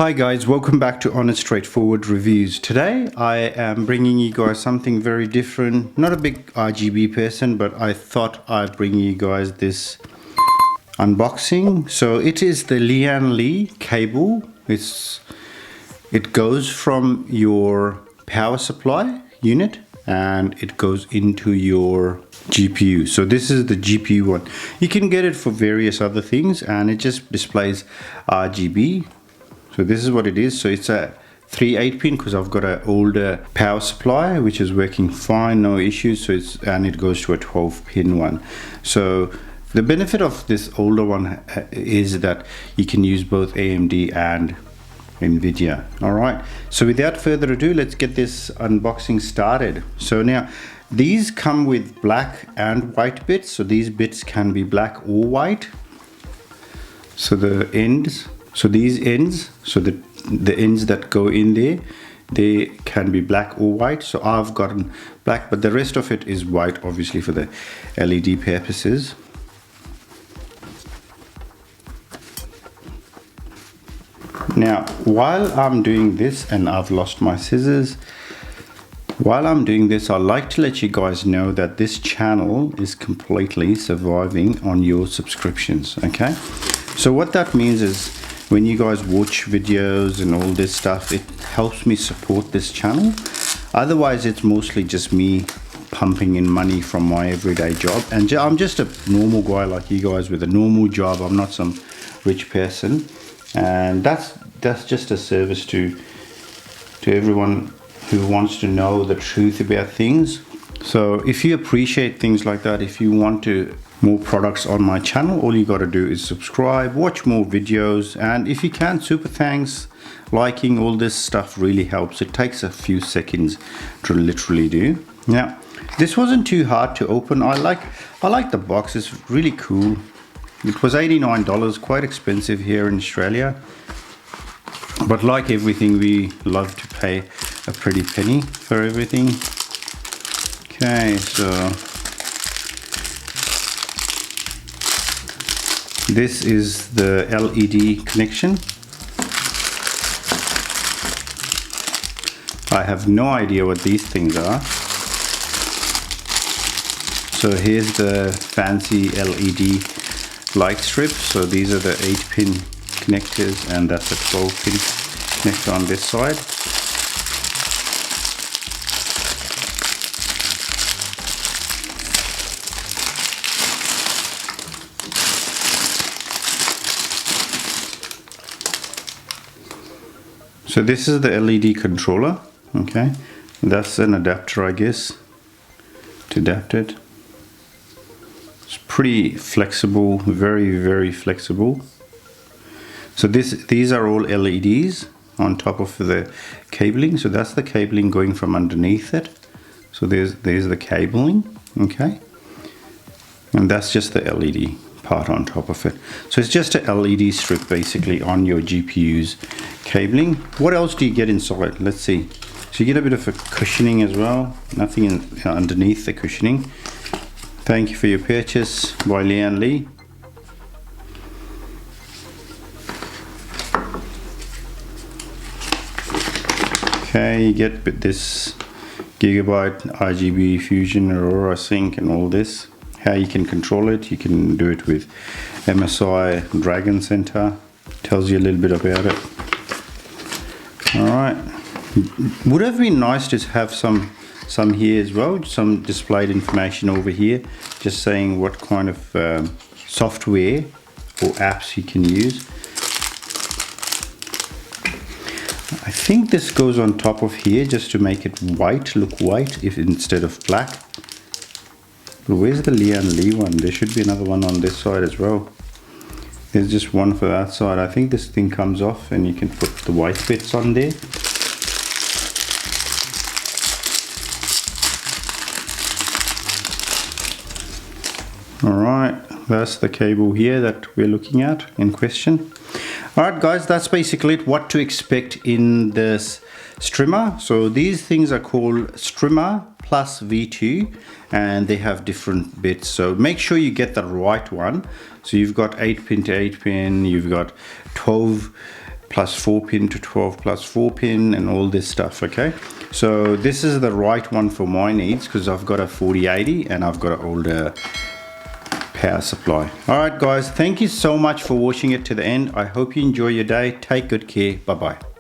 Hi guys, welcome back to Honest Straightforward Reviews. Today I am bringing you guys something very different. Not a big RGB person, but I thought I'd bring you guys this unboxing. So it is the Lian cable. It goes from your power supply unit and it goes into your GPU. So this is the GPU one. You can get it for various other things and it just displays RGB. So this is what it is. So it's a 3 8-pin because I've got an older power supply which is working fine, no issues. So and it goes to a 12-pin one. So the benefit of this older one is that you can use both AMD and Nvidia. All right. So without further ado, let's get this unboxing started. So now these come with black and white bits. So these bits can be black or white. So the ends. So these ends, so the ends that go in there, they can be black or white. So I've gotten black, but the rest of it is white, obviously for the LED purposes. Now, while I'm doing this, and I've lost my scissors, while I'm doing this, I'd like to let you guys know that this channel is completely surviving on your subscriptions, okay? So what that means is, when you guys watch videos and all this stuff, it helps me support this channel. Otherwise, it's mostly just me pumping in money from my everyday job. And I'm just a normal guy like you guys with a normal job. I'm not some rich person. And that's just a service to everyone who wants to know the truth about things. So if you appreciate things like that, if you want to more products on my channel, all you got to do is subscribe, watch more videos, and if you can, super thanks. Liking all this stuff really helps. It takes a few seconds to literally do. Now this wasn't too hard to open. I like the box. It's really cool. It was $89, quite expensive here in Australia, but like everything, we love to pay a pretty penny for everything. Okay, so this is the LED connection. I have no idea what these things are. So here's the fancy LED light strips. So these are the 8-pin connectors and that's a 12-pin connector on this side. So this is the LED controller, okay? That's an adapter, I guess, to adapt it. It's pretty flexible, very, very flexible. So these are all LEDs on top of the cabling. So that's the cabling going from underneath it. So there's the cabling, okay? And that's just the LED part on top of it. So it's just a LED strip basically on your GPU's cabling. What else do you get inside? Let's see. So you get a bit of a cushioning as well. Nothing underneath the cushioning. Thank you for your purchase by Lian. Okay, you get this Gigabyte RGB Fusion Aurora Sync and all this. How you can control it, you can do it with MSI Dragon Center. Tells you a little bit about it. Alright, would have been nice to have some here as well, some displayed information over here, just saying what kind of software or apps you can use. I think this goes on top of here just to make it white, look white instead of black. But where's the Lian one? There should be another one on this side as well. There's just one for that side. I think this thing comes off and you can put the white bits on there. Alright, that's the cable here that we're looking at in question. Alright guys, that's basically it, what to expect in this Strimer. So these things are called Strimer Plus V2 and they have different bits, so make sure you get the right one. So you've got 8-pin to 8-pin, you've got 12 plus 4 pin to 12 plus 4 pin and all this stuff. Okay, so this is the right one for my needs because I've got a 4080 and I've got an older power supply. All right guys, thank you so much for watching it to the end. I hope you enjoy your day. Take good care. Bye bye.